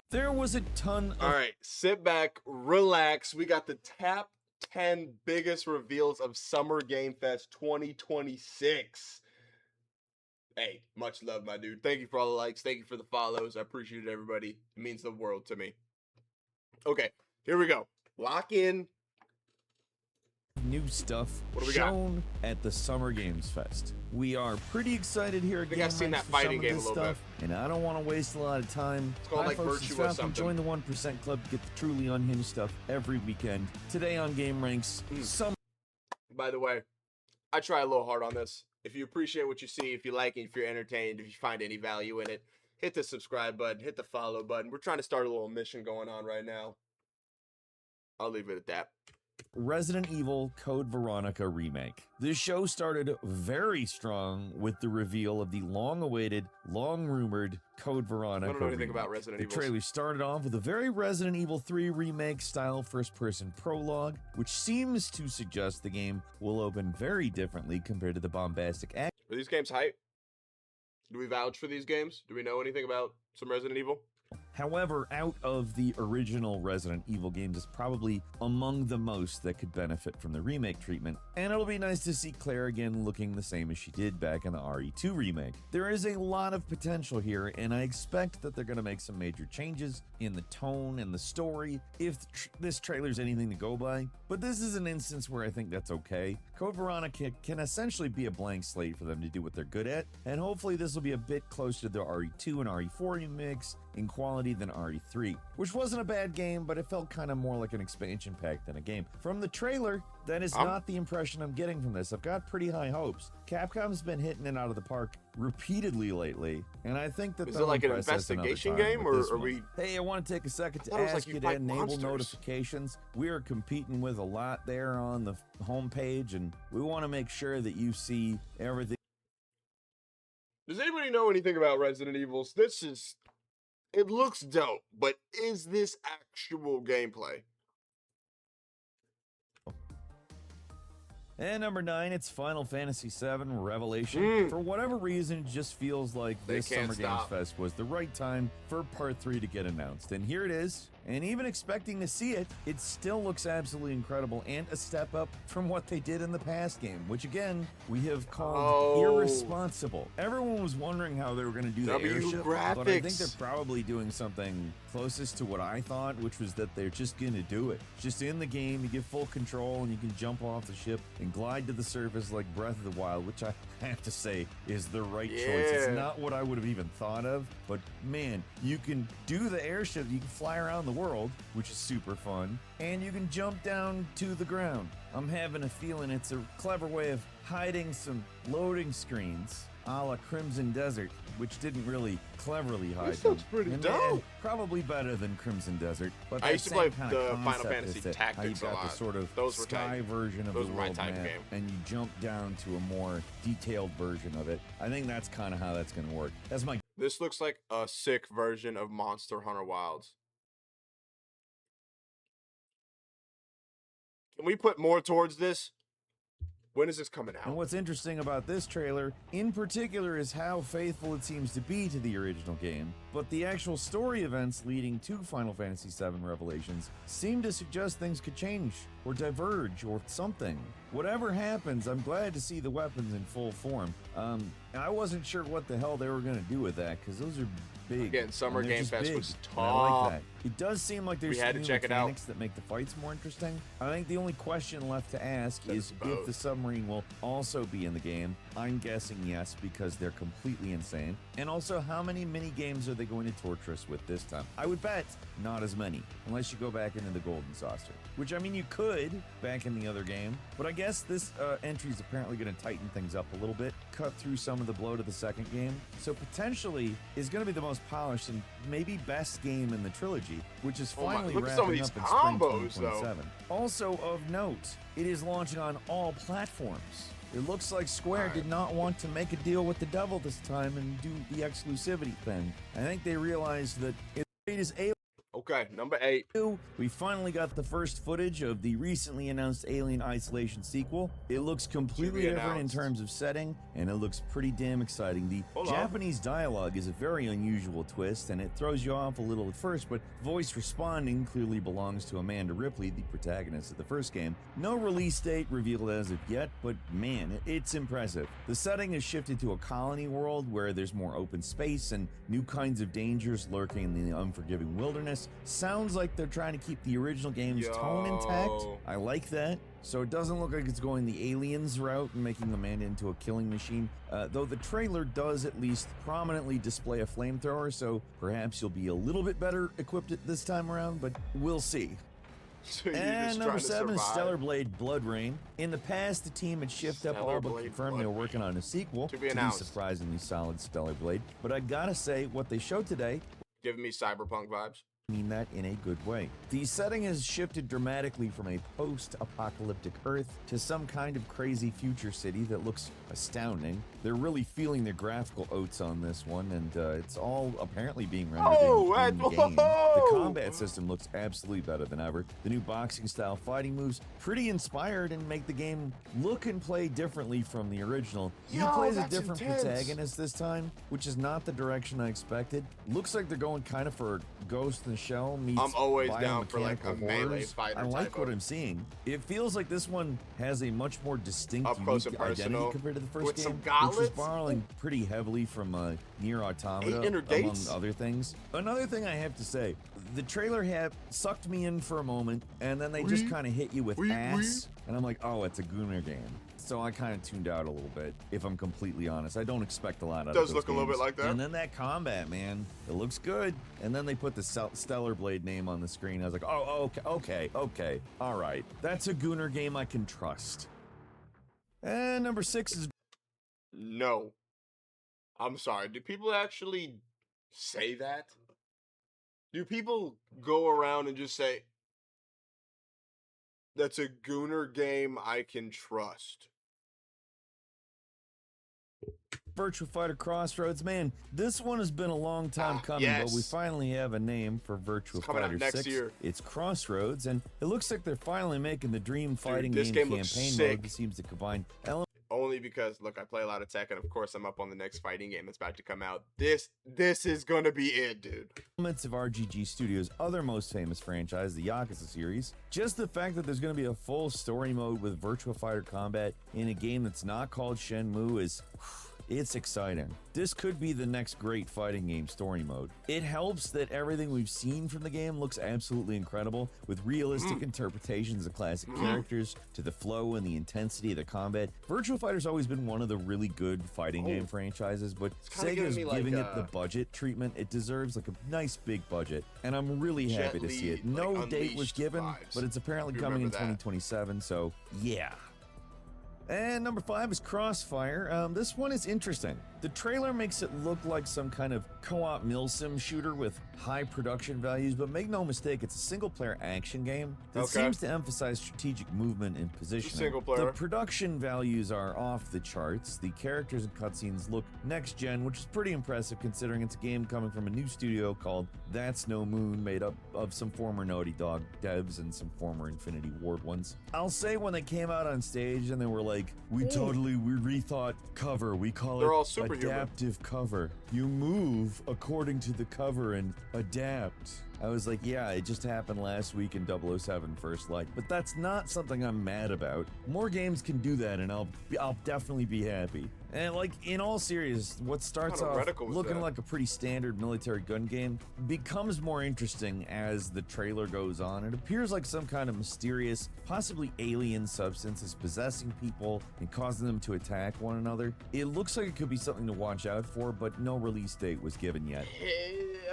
There was a ton of... All right, sit back, relax. We got the top 10 biggest reveals of Summer Game Fest 2026. Hey, much love, my dude. Thank you for all the likes. Thank you for the follows. I appreciate it, everybody. It means the world to me. Okay, here we go. Lock in. New stuff What do we shown at the Summer Games Fest. We are pretty excited here at I think I've seen GameRanks that for fighting some game of this a little stuff, and I don't want to waste a lot of time. It's called like folks, Virtue it's or Falcon. something. Join the 1% Club to get the truly unhinged stuff every weekend. Today on GameRanks, some... By the way, I try a little hard on this. If you appreciate what you see, if you like it, if you're entertained, if you find any value in it, hit the subscribe button, hit the follow button. We're trying to start a little mission going on right now. I'll leave it at that. Resident Evil Code Veronica remake. This show started very strong with the reveal of the long-awaited, long-rumored Code Veronica I don't know anything remake. about Resident Evil. The trailer started off with a very Resident Evil 3 remake style first-person prologue, which seems to suggest the game will open very differently compared to the bombastic action. Are these games hype? Do we vouch for these games? Do we know anything about some Resident Evil? However, out of the original Resident Evil games, is probably among the most that could benefit from the remake treatment, and it'll be nice to see Claire again looking the same as she did back in the RE2 remake. There is a lot of potential here, and I expect that they're going to make some major changes in the tone and the story, if this trailer's anything to go by, but this is an instance where I think that's okay. Code Veronica can essentially be a blank slate for them to do what they're good at, and hopefully this will be a bit closer to the RE2 and RE4 remakes in quality than RE3, which wasn't a bad game, but it felt kind of more like an expansion pack than a game. From the trailer, that is not the impression I'm getting from this. I've got pretty high hopes. Capcom's been hitting it out of the park repeatedly lately, and I think that is it like an investigation game, or are we... Hey, I want to take a second to I thought it was ask like you you to fight enable monsters. notifications. We are competing with a lot there on the homepage, and we want to make sure that you see everything. Does anybody know anything about Resident Evils? This is... It looks dope, but is this actual gameplay? And number 9, it's Final Fantasy VII Revelation. For whatever reason, it just feels like this Summer Games Fest was the right time for Part 3 to get announced. And here it is. And even expecting to see it, it still looks absolutely incredible and a step up from what they did in the past game, which again, we have called irresponsible. Everyone was wondering how they were going to do the airship, but I think they're probably doing something closest to what I thought, which was that they're just going to do it. Just in the game, you get full control and you can jump off the ship and glide to the surface like Breath of the Wild, which I have to say is the right choice. It's not what I would have even thought of, but man, you can do the airship, you can fly around the world, which is super fun, and you can jump down to the ground. I'm having a feeling it's a clever way of hiding some loading screens a la Crimson Desert, which didn't really cleverly hide This looks pretty dope. Probably better than Crimson Desert, but I used to play the Final concept Fantasy is that Tactics how you a got lot. the sort of Those were sky tight. version of Those the were my world type map, game. and you jump down to a more detailed version of it. I think that's kind of how that's going to work. That's my... This looks like a sick version of Monster Hunter Wilds. Can we put more towards this? When is this coming out? And what's interesting about this trailer, in particular, is how faithful it seems to be to the original game, but the actual story events leading to Final Fantasy VII Revelations seem to suggest things could change, or diverge, or something. Whatever happens, I'm glad to see the weapons in full form. I wasn't sure what the hell they were going to do with that, because those are big. Again, Summer Game Fest was tough. I like that. tough. It does seem like there's some new mechanics that make the fights more interesting. I think the only question left to ask is if the submarine will also be in the game. I'm guessing yes, because they're completely insane. And also, how many mini games are they going to torture us with this time? I would bet not as many, unless you go back into the Golden Saucer. Which, I mean, you could back in the other game, but I guess this entry is apparently going to tighten things up a little bit, cut through some of the blow to the second game. So potentially is going to be the most polished and maybe best game in the trilogy, which is finally wrapping up in spring 2027. Also of note, it is launching on all platforms. It looks like Square did not want to make a deal with the devil this time and do the exclusivity thing. I think they realized that it is a... Okay, number 8. We finally got the first footage of the recently announced Alien Isolation sequel. It looks completely different in terms of setting, and it looks pretty damn exciting. The Japanese dialogue is a very unusual twist, and it throws you off a little at first, but voice responding clearly belongs to Amanda Ripley, the protagonist of the first game. No release date revealed as of yet, but man, it's impressive. The setting is shifted to a colony world where there's more open space and new kinds of dangers lurking in the unforgiving wilderness. Sounds like they're trying to keep the original game's tone intact. I like that. So it doesn't look like it's going the Aliens route and making Amanda into a killing machine, though the trailer does at least prominently display a flamethrower, so perhaps you'll be a little bit better equipped this time around, but we'll see. So and number 7 is Stellar Blade Blood Rain. In the past, the team at Shift Up all but confirmed they were working on a sequel to the surprisingly solid Stellar Blade, but I gotta say, what they showed today giving me Cyberpunk vibes. Mean that in a good way. The setting has shifted dramatically from a post-apocalyptic Earth to some kind of crazy future city that looks astounding. They're really feeling their graphical oats on this one, and it's all apparently being rendered in game. The combat system looks absolutely better than ever. The new boxing-style fighting moves pretty inspired and make the game look and play differently from the original. You play as a different protagonist this time, which is not the direction I expected. Looks like they're going kind of for Ghost in the Shell meets I'm always down for like a melee fighter. I like what I'm seeing. It feels like this one has a much more distinct unique identity compared to the first game, which was borrowing pretty heavily from Nier Automata, among other things. Another thing I have to say, the trailer sucked me in for a moment, and then they just kind of hit you with ass, and I'm like, oh, it's a Gunner game. So I kind of tuned out a little bit, if I'm completely honest. I don't expect a lot out of those does look games. A little bit like that. And then that combat, man, it looks good. And then they put the Stellar Blade name on the screen. I was like, oh, okay, all right. That's a Gunner game I can trust. And number 6 is... No. I'm sorry. Do people actually say that? Do people go around and just say, that's a Gunner game I can trust? Virtua Fighter Crossroads, man, this one has been a long time coming, but we finally have a name for Virtua Fighter 6. It's Crossroads, and it looks like they're finally making the dream fighting game campaign mode that seems to combine elements. Only because, look, I play a lot of tech, and of course I'm up on the next fighting game that's about to come out. This is gonna be it, dude. Elements of RGG Studios' other most famous franchise, the Yakuza series. Just the fact that there's gonna be a full story mode with Virtua Fighter combat in a game that's not called Shenmue is... it's exciting. This could be the next great fighting game story mode. It helps that everything we've seen from the game looks absolutely incredible, with realistic interpretations of classic characters to the flow and the intensity of the combat. Virtua Fighter's always been one of the really good fighting game franchises, but Sega's giving it the budget treatment it deserves, like a nice big budget, and I'm really happy to see it. No date was given, but it's apparently coming in 2027, so yeah. And number 5 is Crossfire. This one is interesting. The trailer makes it look like some kind of co-op milsim shooter with high production values, but make no mistake, it's a single-player action game that seems to emphasize strategic movement and positioning. The production values are off the charts. The characters and cutscenes look next-gen, which is pretty impressive considering it's a game coming from a new studio called That's No Moon, made up of some former Naughty Dog devs and some former Infinity Ward ones. I'll say when they came out on stage and they were like, we rethought cover, we call it adaptive cover. You move according to the cover and adapt. I was like, yeah, it just happened last week in 007 First Light, but that's not something I'm mad about. More games can do that, and I'll definitely be happy. And like, in all seriousness, what starts off looking like a pretty standard military gun game becomes more interesting as the trailer goes on. It appears like some kind of mysterious, possibly alien substance is possessing people and causing them to attack one another. It looks like it could be something to watch out for, but no release date was given yet.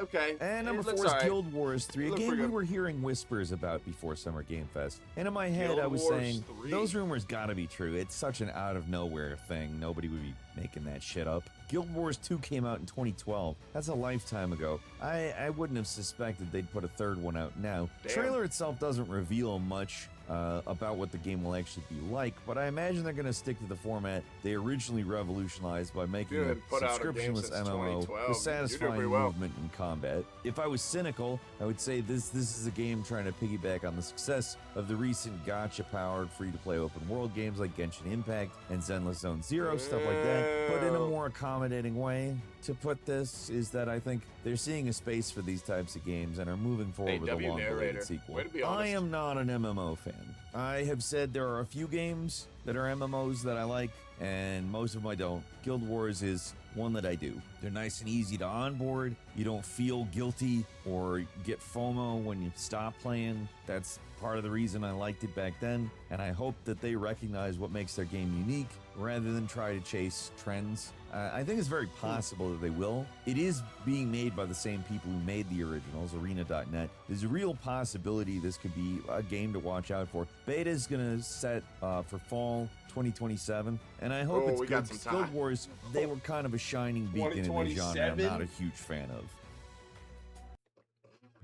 Okay. And number 4 is Guild Wars 3, a game we were hearing whispers about before Summer Game Fest. And in my head, I was saying, those rumors gotta be true. It's such an out-of-nowhere thing. Nobody would be making that shit up. Guild Wars 2 came out in 2012. That's a lifetime ago. I wouldn't have suspected they'd put a third one out now. The trailer itself doesn't reveal much about what the game will actually be like, but I imagine they're going to stick to the format they originally revolutionized by making a subscriptionless MMO with satisfying movement and combat. If I was cynical, I would say this is a game trying to piggyback on the success of the recent gacha-powered free-to-play open-world games like Genshin Impact and Zenless Zone Zero, stuff like that, but in a more accommodating way. To put this is that I think they're seeing a space for these types of games and are moving forward with a long-awaited sequel. I am not an MMO fan. I have said there are a few games that are MMOs that I like, and most of them I don't. Guild Wars is one that I do. They're nice and easy to onboard. You don't feel guilty or get FOMO when you stop playing. That's part of the reason I liked it back then, and I hope that they recognize what makes their game unique rather than try to chase trends. I think it's very possible that they will. It is being made by the same people who made the originals, Arena.net. There's a real possibility this could be a game to watch out for. Beta is going to set for fall 2027, and I hope it's good. Guild Wars, they were kind of a shining beacon in the genre I'm not a huge fan of.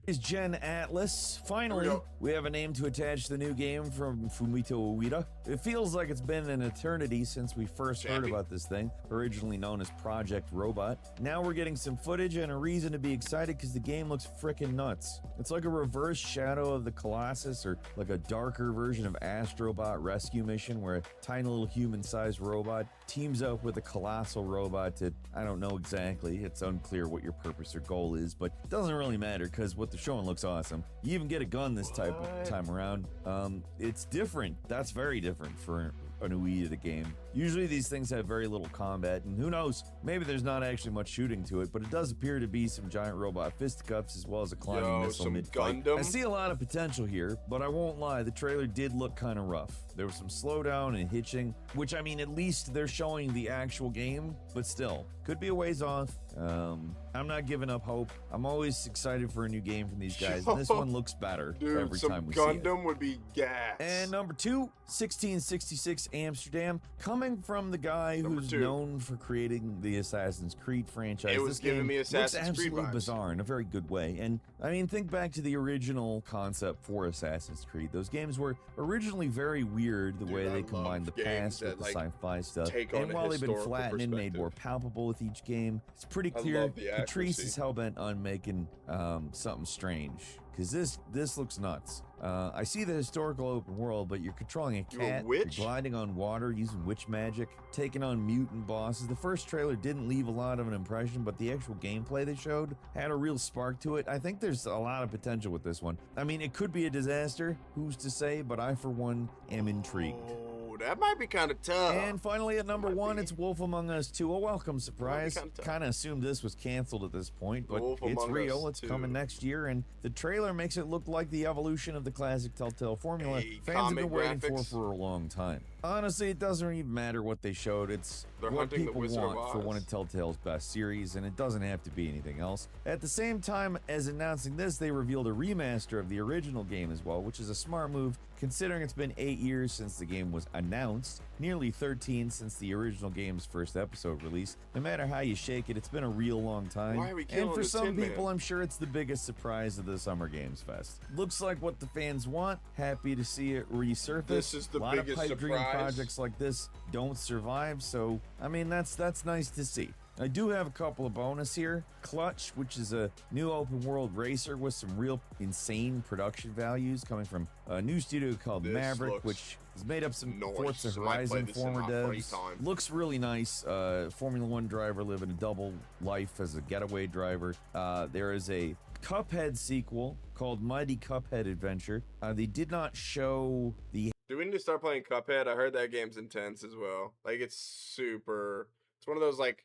Is Gen Atlas. Finally, we have a name to attach the new game from Fumito Ueda. It feels like it's been an eternity since we first heard about this thing, originally known as Project Robot. Now we're getting some footage and a reason to be excited because the game looks frickin' nuts. It's like a reverse Shadow of the Colossus, or like a darker version of Astrobot Rescue Mission, where a tiny little human-sized robot teams up with a colossal robot to, I don't know exactly, it's unclear what your purpose or goal is, but it doesn't really matter because what the showing looks awesome. You even get a gun this time around. It's different. That's very different for an Ueda game. Usually these things have very little combat, and who knows, maybe there's not actually much shooting to it, but it does appear to be some giant robot fisticuffs as well as a climbing missile mid-fight. I see a lot of potential here, but I won't lie, the trailer did look kind of rough. There was some slowdown and hitching, which, I mean, at least they're showing the actual game, but still, could be a ways off. I'm not giving up hope. I'm always excited for a new game from these guys, and this one looks better every time we see it. Gundam would be gas. And number 2, 1666 Amsterdam, coming from the guy who's known for creating the Assassin's Creed franchise. It was giving me Assassin's Creed vibes. Absolutely bizarre in a very good way. And I mean, think back to the original concept for Assassin's Creed. Those games were originally very weird, the way they combined the past with the sci-fi stuff. And while they've been flattened and made more palpable with each game, it's pretty clear Patrice is hell-bent on making something strange. Because this looks nuts. I see the historical open world, but you're controlling a cat, you're gliding on water, using witch magic, taking on mutant bosses. The first trailer didn't leave a lot of an impression, but the actual gameplay they showed had a real spark to it. I think there's a lot of potential with this one. I mean, it could be a disaster, who's to say, but I, for one, am intrigued. That might be kind of tough. And finally, at number 1, it's Wolf Among Us 2. A welcome surprise. Kind of assumed this was canceled at this point, but it's real. It's coming next year, and the trailer makes it look like the evolution of the classic Telltale formula fans have been waiting for a long time. Honestly, it doesn't even matter what they showed. It's what people want for one of Telltale's best series, and it doesn't have to be anything else. At the same time as announcing this, they revealed a remaster of the original game as well, which is a smart move considering it's been 8 years since the game was announced, nearly 13 since the original game's first episode release. No matter how you shake it, it's been a real long time. Why are we killing and for the some Tin people, Man? I'm sure it's the biggest surprise of the Summer Games Fest. Looks like what the fans want. Happy to see it resurface. This is the a lot biggest of pipe dream surprise. projects like this don't survive, so I mean that's nice to see. I do have a couple of bonus here. Clutch, which is a new open world racer with some real insane production values coming from a new studio called Maverick, which has made up some Forza Horizon former devs. Looks really nice. Formula 1 driver living a double life as a getaway driver. There is a Cuphead sequel called Mighty Cuphead Adventure. They did not show the... Do we need to start playing Cuphead? I heard that game's intense as well. Like, it's super... It's one of those, like,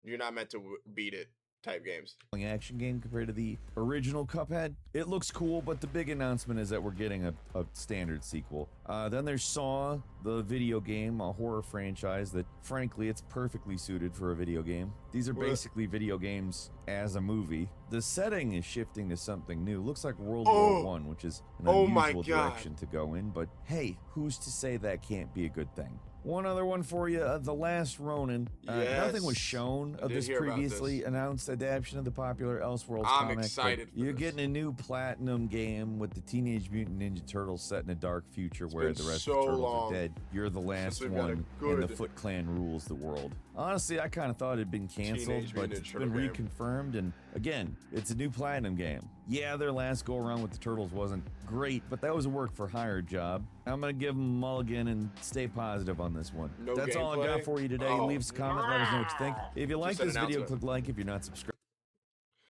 you're not meant to beat it type games. Action game compared to the original Cuphead. It looks cool, but the big announcement is that we're getting a standard sequel. Then there's Saw, the video game, a horror franchise that, frankly, it's perfectly suited for a video game. These are basically video games as a movie. The setting is shifting to something new. Looks like World War I, which is an unusual direction to go in, but hey, who's to say that can't be a good thing? One other one for you, The Last Ronin. Nothing was shown of this previously announced adaptation of the popular Elseworlds comic. I'm excited for You're getting a new Platinum game with the Teenage Mutant Ninja Turtles set in a dark future where the rest of the Turtles are dead. You're the last one, and the Foot Clan rules the world. Honestly, I kind of thought it had been canceled, but it's been reconfirmed, and again, it's a new Platinum game. Yeah, their last go-around with the Turtles wasn't great, but that was a work-for-hire job. I'm gonna give them a mulligan and stay positive on this one. That's all I got for you today. Leave us a comment, let us know what you think. If you like this video, click like. If you're not subscribed,